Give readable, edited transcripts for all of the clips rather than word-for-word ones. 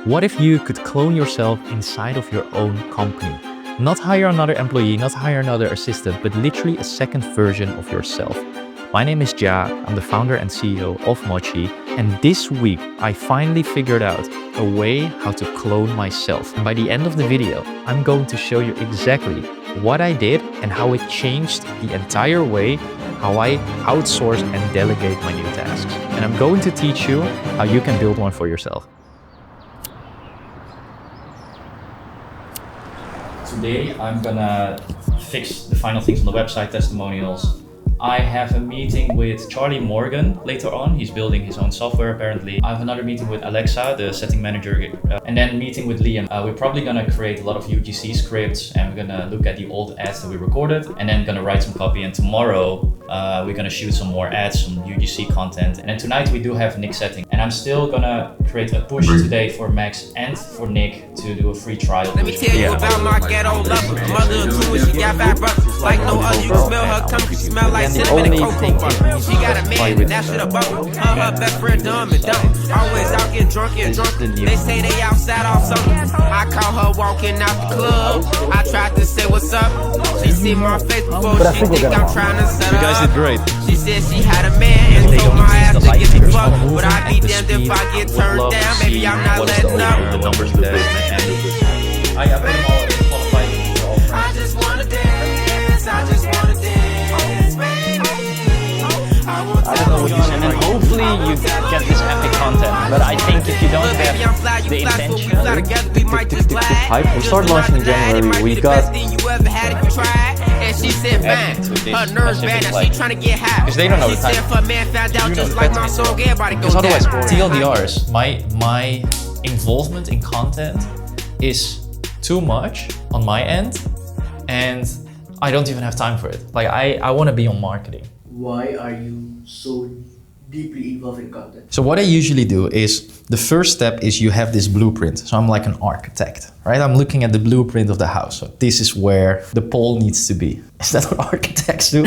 What if you could clone yourself inside of your own company? Not hire another employee, not hire another assistant, but literally a second version of yourself. My name is Ja, I'm the founder and CEO of Mochi, and this week I finally figured out a way how to clone myself. And by the end of the video, I'm going to show you exactly what I did and how it changed the entire way how I outsource and delegate my new tasks. And I'm going to teach you how you can build one for yourself. Today I'm gonna fix the final things on the website, testimonials. I have a meeting with Charlie Morgan later on. He's building his own software apparently. I have another meeting with Alexa, the setting manager, and then a meeting with Liam. We're probably gonna create a lot of UGC scripts and we're gonna look at the old ads that we recorded and then gonna write some copy. And tomorrow we're gonna shoot some more ads, some UGC content. And then tonight we do have Nick setting. And I'm still gonna create a push today for Max and for Nick to do a free trial. Let me tell you about my ghetto lover. My little two and she got 5 brothers. Like no other, you smell her tongue, she smell like cinnamon and cocoa butter. She got a man, and that shit a bubble. Her best friend dumb and dumb. Always out getting drunk and drunk. They say they outside off something. I caught her walking out the club. I tried to say what's up. She see my face before she think I'm trying to set her up. You guys did great. She said she had a man and told my ass to get the fuck. But I be damned if I get turned down. Maybe I'm not letting up. The numbers look good. I put them all in qualified. I just wanna dance. I just wanna dance, baby. I don't know what you said, and hopefully you get this epic content. But I think if you don't have the intention to hype, we start launching in January. We got and she said, man, her nerves bad and she trying to get high. Because they don't know the time. She said, if a man found out just like my song, everybody go down. Because otherwise, TLDRs, my involvement in content is too much on my end, and I don't even have time for it. Like I want to be on marketing. Why are you so deeply involved in content? So what I usually do is, the first step is you have this blueprint. So I'm like an architect, right? I'm looking at the blueprint of the house. So this is where the pole needs to be. Is that what architects do?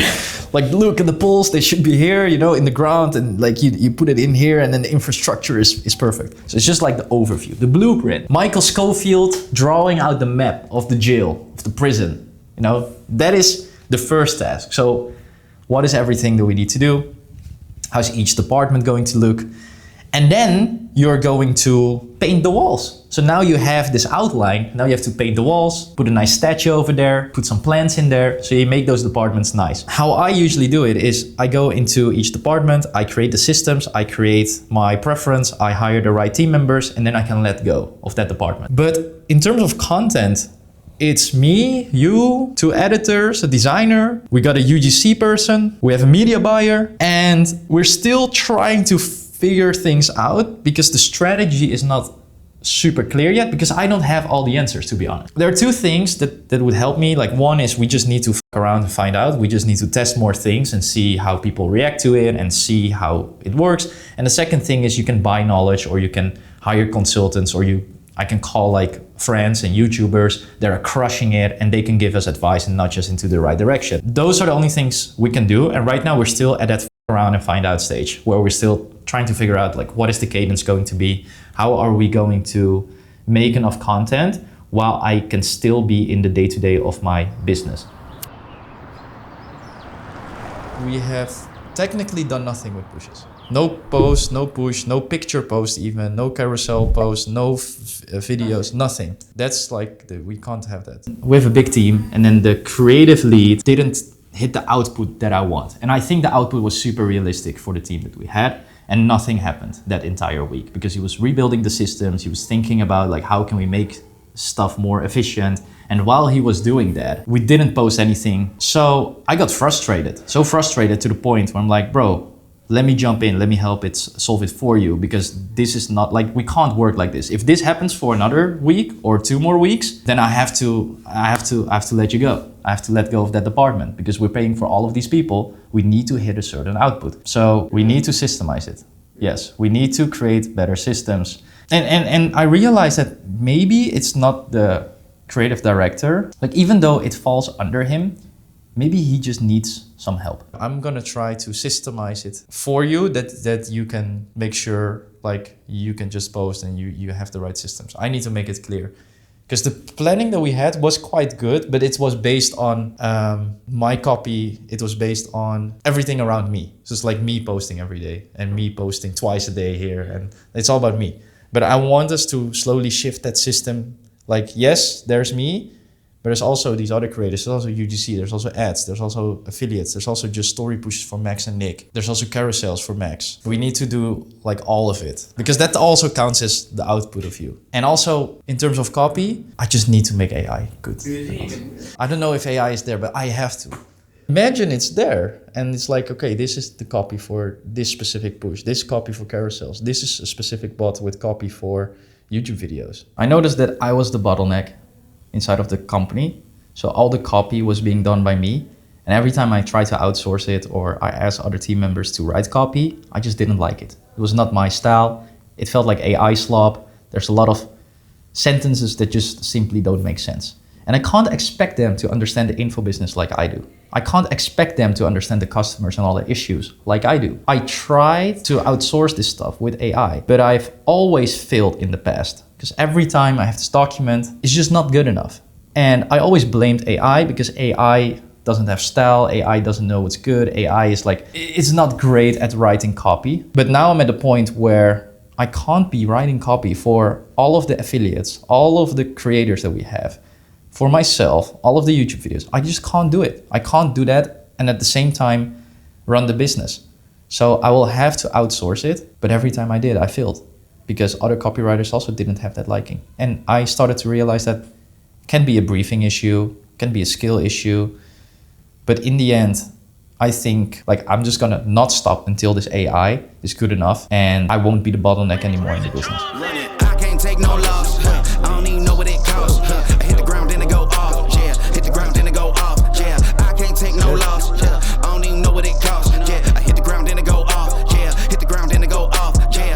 Like, look at the poles, they should be here, you know, in the ground, and like you put it in here and then the infrastructure is perfect. So it's just like the overview, the blueprint. Michael Scofield drawing out the map of the jail, of the prison, you know, that is the first task. So what is everything that we need to do? How's each department going to look? And then you're going to paint the walls. So now you have this outline. Now you have to paint the walls, put a nice statue over there, put some plants in there. So you make those departments nice. How I usually do it is I go into each department, I create the systems, I create my preference, I hire the right team members, and then I can let go of that department. But in terms of content, it's me, you, 2 editors, a designer, we got a UGC person, we have a media buyer, and we're still trying to figure things out because the strategy is not super clear yet, because I don't have all the answers, to be honest. There are 2 things that would help me. Like, one is we just need to f around and find out. We just need to test more things and see how people react to it and see how it works. And the second thing is you can buy knowledge, or you can hire consultants, or I can call like friends and YouTubers that are crushing it and they can give us advice and nudge us into the right direction. Those are the only things we can do. And right now we're still at that around and find out stage where we're still trying to figure out like, what is the cadence going to be? How are we going to make enough content while I can still be in the day-to-day of my business? We have technically done nothing with pushes. No post, no push, no picture post even, no carousel post, no videos, nothing. That's like, we can't have that. We have a big team, and then the creative lead didn't hit the output that I want. And I think the output was super realistic for the team that we had, and nothing happened that entire week because he was rebuilding the systems, he was thinking about like, how can we make stuff more efficient? And while he was doing that, we didn't post anything. So I got frustrated, so frustrated to the point where I'm like, bro, let me jump in, let me help it, solve it for you, because this is not like, we can't work like this. If this happens for another week or 2 more weeks, then I have to let you go. I have to let go of that department because we're paying for all of these people. We need to hit a certain output. So we need to systemize it. Yes, we need to create better systems. And I realized that maybe it's not the creative director. Like, even though it falls under him, maybe he just needs some help. I'm gonna try to systemize it for you that you can make sure like you can just post and you have the right systems. I need to make it clear. Because the planning that we had was quite good, but it was based on my copy. It was based on everything around me. So it's like me posting every day and me posting twice a day here. And it's all about me. But I want us to slowly shift that system. Like, yes, there's me, but there's also these other creators. There's also UGC, there's also ads, there's also affiliates, there's also just story pushes for Max and Nick. There's also carousels for Max. We need to do like all of it because that also counts as the output of you. And also in terms of copy, I just need to make AI good. I don't know if AI is there, but I have to. Imagine it's there and it's like, okay, this is the copy for this specific push, this copy for carousels, this is a specific bot with copy for YouTube videos. I noticed that I was the bottleneck inside of the company. So all the copy was being done by me. And every time I tried to outsource it or I asked other team members to write copy, I just didn't like it. It was not my style. It felt like AI slop. There's a lot of sentences that just simply don't make sense. And I can't expect them to understand the info business like I do. I can't expect them to understand the customers and all the issues like I do. I tried to outsource this stuff with AI, but I've always failed in the past. Because every time I have this document, it's just not good enough. And I always blamed AI because AI doesn't have style, AI doesn't know what's good, AI is like, it's not great at writing copy. But now I'm at a point where I can't be writing copy for all of the affiliates, all of the creators that we have, for myself, all of the YouTube videos. I just can't do it. I can't do that and at the same time run the business. So I will have to outsource it, but every time I did, I failed. Because other copywriters also didn't have that liking. And I started to realize that it can be a briefing issue, can be a skill issue. But in the end, I think like I'm just gonna not stop until this AI is good enough and I won't be the bottleneck anymore in the business. I can't take no loss. I don't even know what it costs. I hit the ground, then it go off. Yeah, hit the ground, then it go off. Yeah, I can't take no loss. Yeah, I don't even know what it costs. Yeah, I hit the ground, then it go off. Yeah, hit the ground, then it go off. Yeah,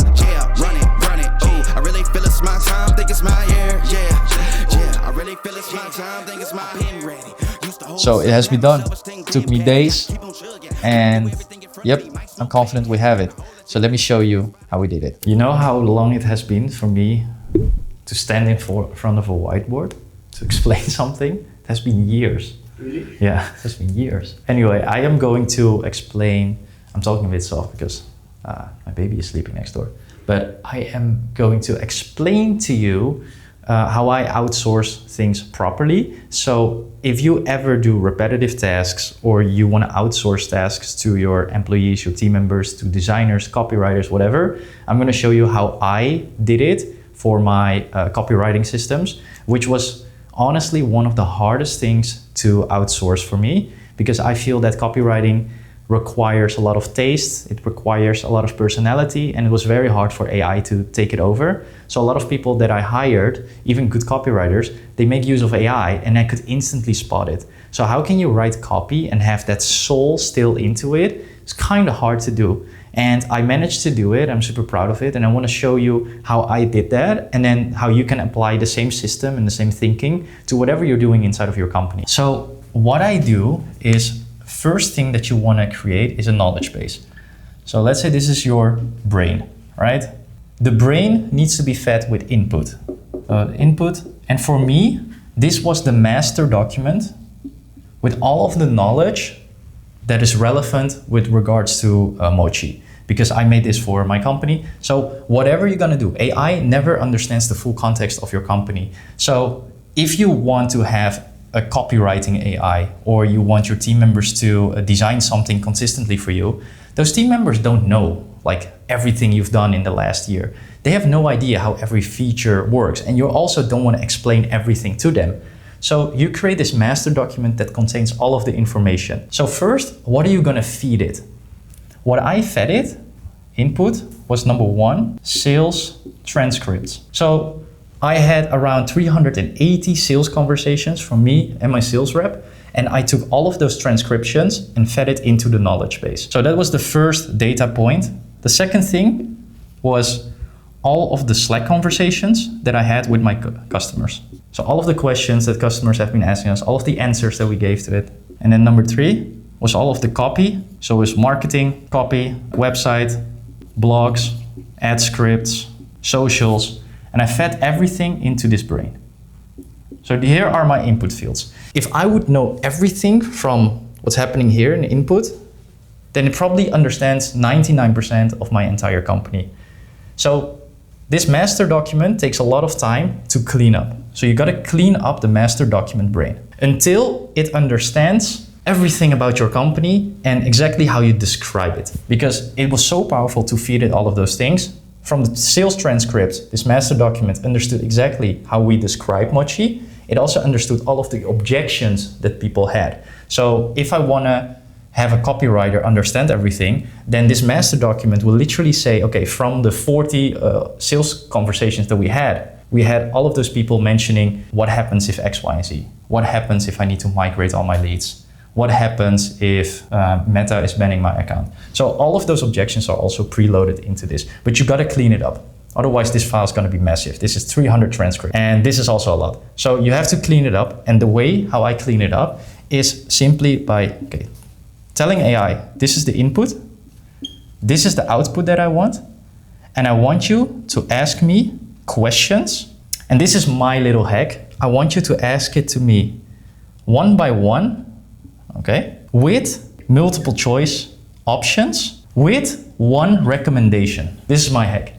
run it. Ooh, I really feel it's my time, think it's my year. Yeah, I really feel it's my time, think it's my pen ready. So it has been done. It took me days and yep, I'm confident we have it. So let me show you how we did it. You know how long it has been for me to stand in front of a whiteboard to explain something? It has been years. Really? Yeah, it has been years. Anyway, I am going to explain, I'm talking a bit soft because my baby is sleeping next door. But I am going to explain to you how I outsource things properly. So if you ever do repetitive tasks or you want to outsource tasks to your employees, your team members, to designers, copywriters, whatever, I'm going to show you how I did it for my copywriting systems, which was honestly one of the hardest things to outsource for me because I feel that copywriting requires a lot of taste, it requires a lot of personality, and it was very hard for AI to take it over. So a lot of people that I hired, even good copywriters, they make use of AI and I could instantly spot it. So how can you write copy and have that soul still into it? It's kind of hard to do. And I managed to do it, I'm super proud of it, and I want to show you how I did that and then how you can apply the same system and the same thinking to whatever you're doing inside of your company. So what I do is, first thing that you want to create is a knowledge base. So let's say this is your brain, right? The brain needs to be fed with input. And for me, this was the master document with all of the knowledge that is relevant with regards to Mochi, because I made this for my company. So whatever you're gonna do, AI never understands the full context of your company. So if you want to have a copywriting AI, or you want your team members to design something consistently for you, those team members don't know like everything you've done in the last year. They have no idea how every feature works, and you also don't want to explain everything to them. So you create this master document that contains all of the information. So first, what are you gonna feed it? What I fed it, input, was number one, sales transcripts. So I had around 380 sales conversations from me and my sales rep, and I took all of those transcriptions and fed it into the knowledge base. So that was the first data point. The second thing was all of the Slack conversations that I had with my customers. So all of the questions that customers have been asking us, all of the answers that we gave to it. And then number three was all of the copy. So it was marketing, copy, website, blogs, ad scripts, socials, and I fed everything into this brain. So here are my input fields. If I would know everything from what's happening here in input, then it probably understands 99% of my entire company. So this master document takes a lot of time to clean up. So you gotta clean up the master document brain until it understands everything about your company and exactly how you describe it. Because it was so powerful to feed it all of those things. From the sales transcript, this master document understood exactly how we describe Mochi. It also understood all of the objections that people had. So if I wanna have a copywriter understand everything, then this master document will literally say, okay, from the 40 sales conversations that we had all of those people mentioning what happens if X, Y, and Z. What happens if I need to migrate all my leads? What happens if Meta is banning my account? So all of those objections are also preloaded into this, but you gotta clean it up. Otherwise, this file is gonna be massive. This is 300 transcripts, and this is also a lot. So you have to clean it up, and the way how I clean it up is simply by, telling AI, this is the input, this is the output that I want, and I want you to ask me questions. And this is my little hack. I want you to ask it to me one by one, with multiple choice options, with one recommendation. This is my hack.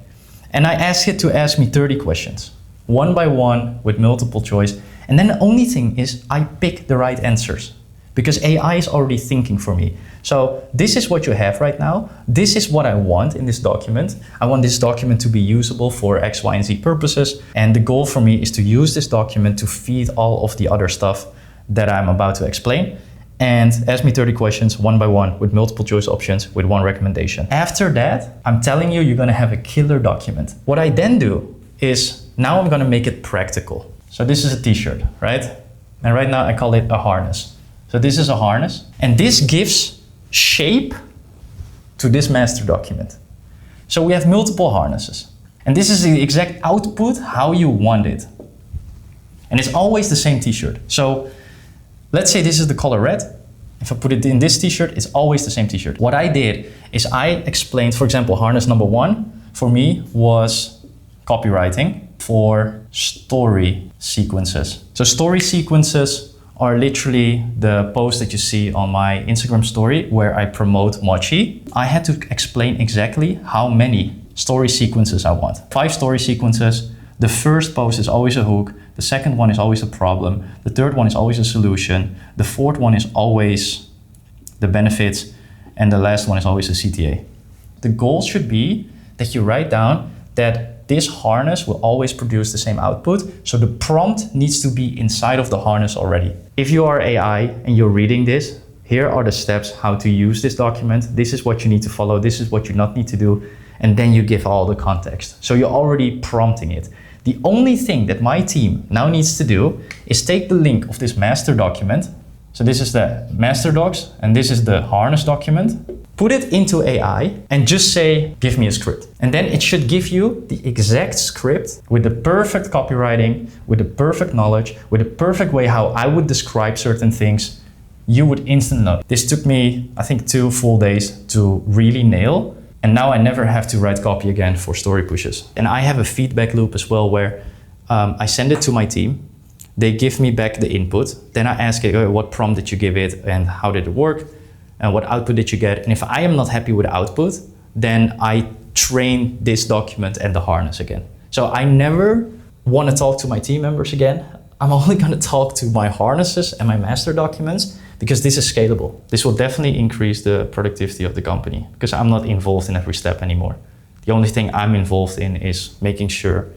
And I ask it to ask me 30 questions, one by one with multiple choice. And then the only thing is I pick the right answers, because AI is already thinking for me. So this is what you have right now. This is what I want in this document. I want this document to be usable for X, Y, and Z purposes. And the goal for me is to use this document to feed all of the other stuff that I'm about to explain. And ask me 30 questions one by one with multiple choice options with one recommendation. After that, I'm telling you, you're gonna have a killer document. What I then do is now I'm gonna make it practical. So this is a t-shirt, right? And right now I call it a harness. So this is a harness, and this gives shape to this master document. So we have multiple harnesses, and this is the exact output how you want it. And it's always the same t-shirt. So let's say this is the color red. If I put it in this t-shirt, it's always the same t-shirt. What I did is I explained, for example, harness number 1 for me was copywriting for story sequences. So story sequences are literally the posts that you see on my Instagram story where I promote Mochi. I had to explain exactly how many story sequences I want. 5 story sequences. The first post is always a hook. The second one is always a problem. The third one is always a solution. The fourth one is always the benefits. And the last one is always a CTA. The goal should be that you write down that this harness will always produce the same output. So the prompt needs to be inside of the harness already. If you are AI and you're reading this, here are the steps how to use this document. This is what you need to follow. This is what you not need to do. And then you give all the context. So you're already prompting it. The only thing that my team now needs to do is take the link of this master document. So this is the master docs, and this is the harness document. Put it into AI and just say, give me a script. And then it should give you the exact script with the perfect copywriting, with the perfect knowledge, with the perfect way how I would describe certain things. You would instantly know. This took me, I think, 2 full days to really nail. And now I never have to write copy again for story pushes. And I have a feedback loop as well where I send it to my team. They give me back the input. Then I ask it, oh, what prompt did you give it and how did it work? And what output did you get? And if I am not happy with the output, then I train this document and the harness again. So I never want to talk to my team members again. I'm only going to talk to my harnesses and my master documents because this is scalable. This will definitely increase the productivity of the company because I'm not involved in every step anymore. The only thing I'm involved in is making sure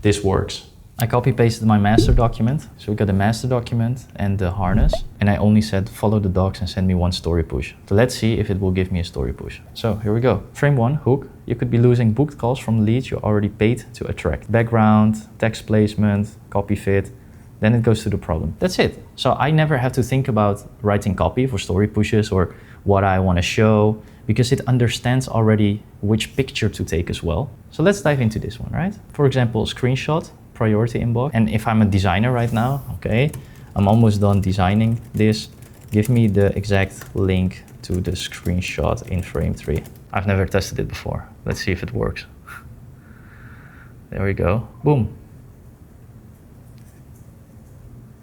this works. I copy pasted my master document. So we got the master document and the harness. And I only said, follow the docs and send me one story push. So let's see if it will give me a story push. So here we go. Frame 1, hook. You could be losing booked calls from leads you already paid to attract. Background, text placement, copy fit. Then it goes to the problem. That's it. So I never have to think about writing copy for story pushes or what I want to show because it understands already which picture to take as well. So let's dive into this one, right? For example, screenshot. Priority inbox. And if I'm a designer right now, okay, I'm almost done designing this. Give me the exact link to the screenshot in frame 3. I've never tested it before. Let's see if it works. There we go. Boom.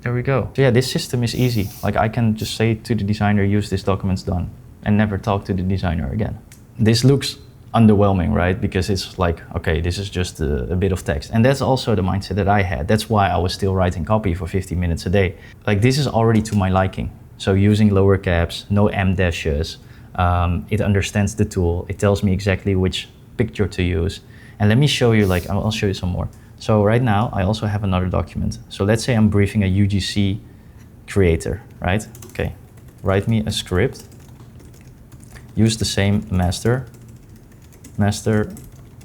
There we go. So yeah, this system is easy. Like I can just say to the designer, use this document's done, and never talk to the designer again. This looks underwhelming, right? Because it's like, okay, this is just a bit of text. And that's also the mindset that I had. That's why I was still writing copy for 50 minutes a day. Like this is already to my liking. So using lower caps, no M dashes, it understands the tool. It tells me exactly which picture to use. And let me show you, like, I'll show you some more. So right now, I also have another document. So let's say I'm briefing a UGC creator, right? Okay, write me a script. Use the same master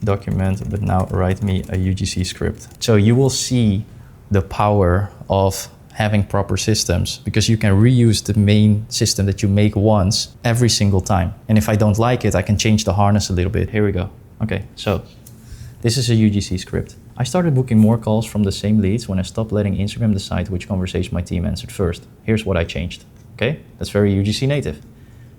document, but now write me a UGC script. So you will see the power of having proper systems, because you can reuse the main system that you make once every single time. And if I don't like it, I can change the harness a little bit. Here we go. Okay, so this is a UGC script. I started booking more calls from the same leads when I stopped letting Instagram decide which conversation my team answered first. Here's what I changed. Okay, that's very UGC native.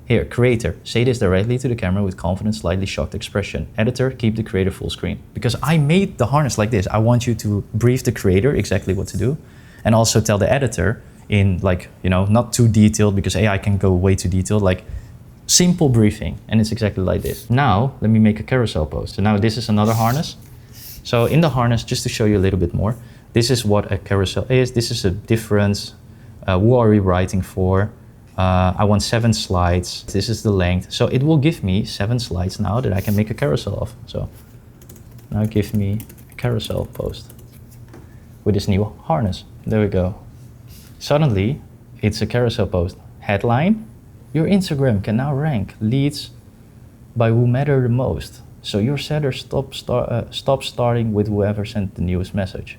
Here, creator, say this directly to the camera with confident, slightly shocked expression. Editor, keep the creator full screen. Because I made the harness like this. I want you to brief the creator exactly what to do, and also tell the editor in, like, you know, not too detailed, because AI can go way too detailed, like simple briefing, and it's exactly like this. Now, let me make a carousel post. So now this is another harness. So in the harness, just to show you a little bit more, this is what a carousel is. This is a difference. Who are we writing for? I want 7 slides. This is the length. So it will give me 7 slides now that I can make a carousel of. So now give me a carousel post with this new harness. There we go. Suddenly, it's a carousel post. Headline, your Instagram can now rank leads by who matter the most. So your setter stop starting with whoever sent the newest message.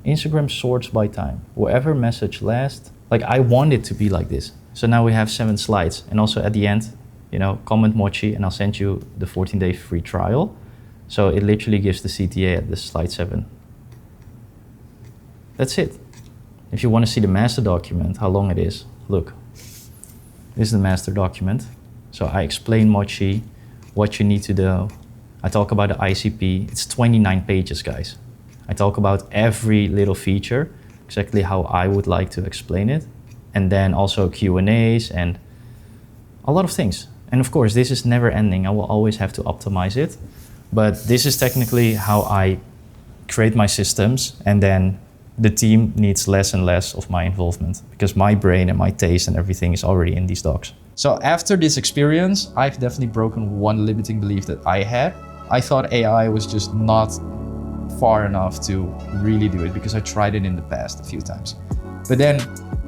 Instagram sorts by time. Whoever message last, like I want it to be like this. So now we have 7 slides. And also at the end, you know, comment Mochi and I'll send you the 14-day free trial. So it literally gives the CTA at the slide 7. That's it. If you want to see the master document, how long it is, look. This is the master document. So I explain Mochi, what you need to do. I talk about the ICP. It's 29 pages, guys. I talk about every little feature, exactly how I would like to explain it. And then also Q&As and a lot of things. And of course, this is never ending. I will always have to optimize it. But this is technically how I create my systems, and then the team needs less and less of my involvement, because my brain and my taste and everything is already in these docs. So after this experience, I've definitely broken one limiting belief that I had. I thought AI was just not far enough to really do it, because I tried it in the past a few times. But then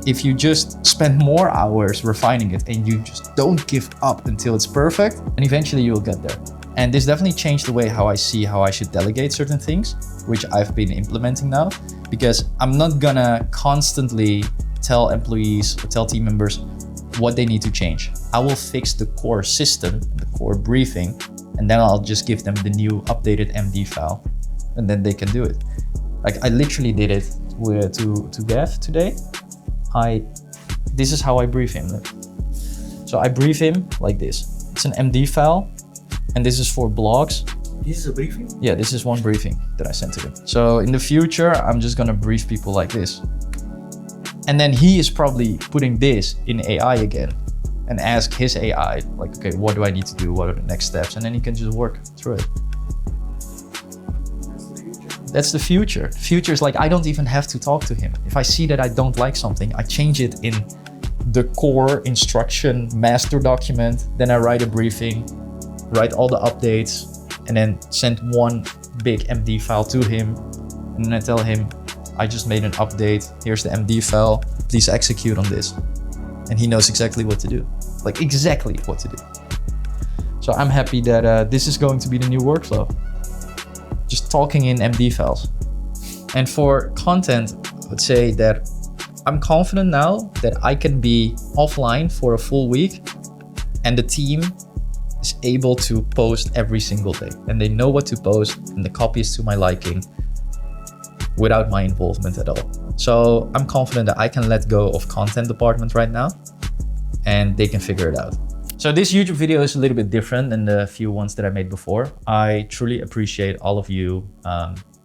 if you just spend more hours refining it and you just don't give up until it's perfect, and eventually you'll get there. And this definitely changed the way how I see how I should delegate certain things, which I've been implementing now, because I'm not gonna constantly tell employees or tell team members what they need to change. I will fix the core system, the core briefing, and then I'll just give them the new updated MD file, and then they can do it. Like I literally did it to Gav today. This is how I brief him. So I brief him like this. It's an MD file, and this is for blogs. This is a briefing? Yeah, this is one briefing that I sent to him. So in the future, I'm just gonna brief people like this. And then he is probably putting this in AI again and ask his AI, like, okay, what do I need to do? What are the next steps? And then he can just work through it. That's the future. The future is like, I don't even have to talk to him. If I see that I don't like something, I change it in the core instruction master document. Then I write a briefing, write all the updates, and then send one big MD file to him. And then I tell him, I just made an update. Here's the MD file. Please execute on this. And he knows exactly what to do. Like exactly what to do. So I'm happy that this is going to be the new workflow. Just talking in MD files. And for content, I would say that I'm confident now that I can be offline for a full week and the team is able to post every single day. And they know what to post and the copy is to my liking without my involvement at all. So I'm confident that I can let go of content department right now and they can figure it out. So this YouTube video is a little bit different than the few ones that I made before. I truly appreciate all of you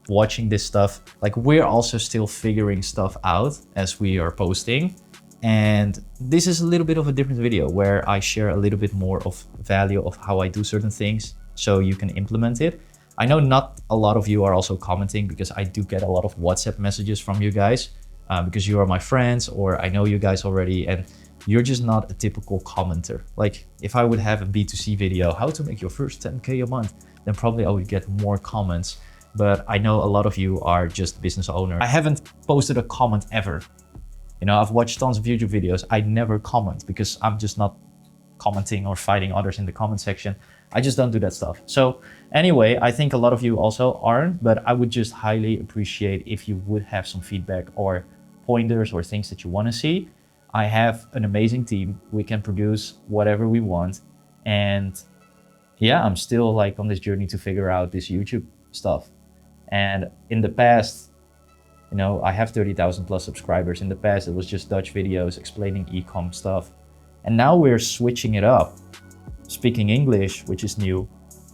watching this stuff. Like, we're also still figuring stuff out as we are posting. And this is a little bit of a different video where I share a little bit more of value of how I do certain things so you can implement it. I know not a lot of you are also commenting, because I do get a lot of WhatsApp messages from you guys because you are my friends, or I know you guys already, and you're just not a typical commenter. Like, if I would have a B2C video, how to make your first 10K a month, then probably I would get more comments. But I know a lot of you are just business owners. I haven't posted a comment ever. You know, I've watched tons of YouTube videos. I never comment because I'm just not commenting or fighting others in the comment section. I just don't do that stuff. So anyway, I think a lot of you also aren't, but I would just highly appreciate if you would have some feedback or pointers or things that you want to see. I have an amazing team. We can produce whatever we want. And yeah, I'm still like on this journey to figure out this YouTube stuff. And in the past, you know, I have 30,000 plus subscribers. In the past, it was just Dutch videos explaining e-com stuff. And now we're switching it up, speaking English, which is new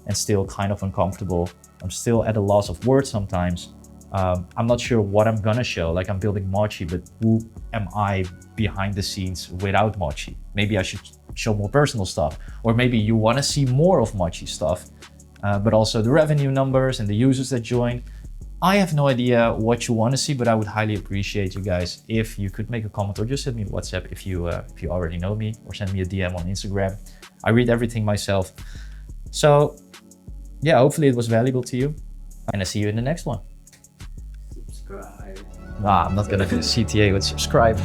and still kind of uncomfortable. I'm still at a loss of words sometimes. I'm not sure what I'm gonna show. Like, I'm building Mochi, but who am I behind the scenes without Mochi? Maybe I should show more personal stuff. Or maybe you wanna see more of Mochi stuff. But also the revenue numbers and the users that join. I have no idea what you want to see, but I would highly appreciate you guys if you could make a comment or just send me a WhatsApp if you already know me, or send me a DM on Instagram. I read everything myself. So yeah, hopefully it was valuable to you, and I see you in the next one. Subscribe. Nah, I'm not gonna do CTA with subscribe.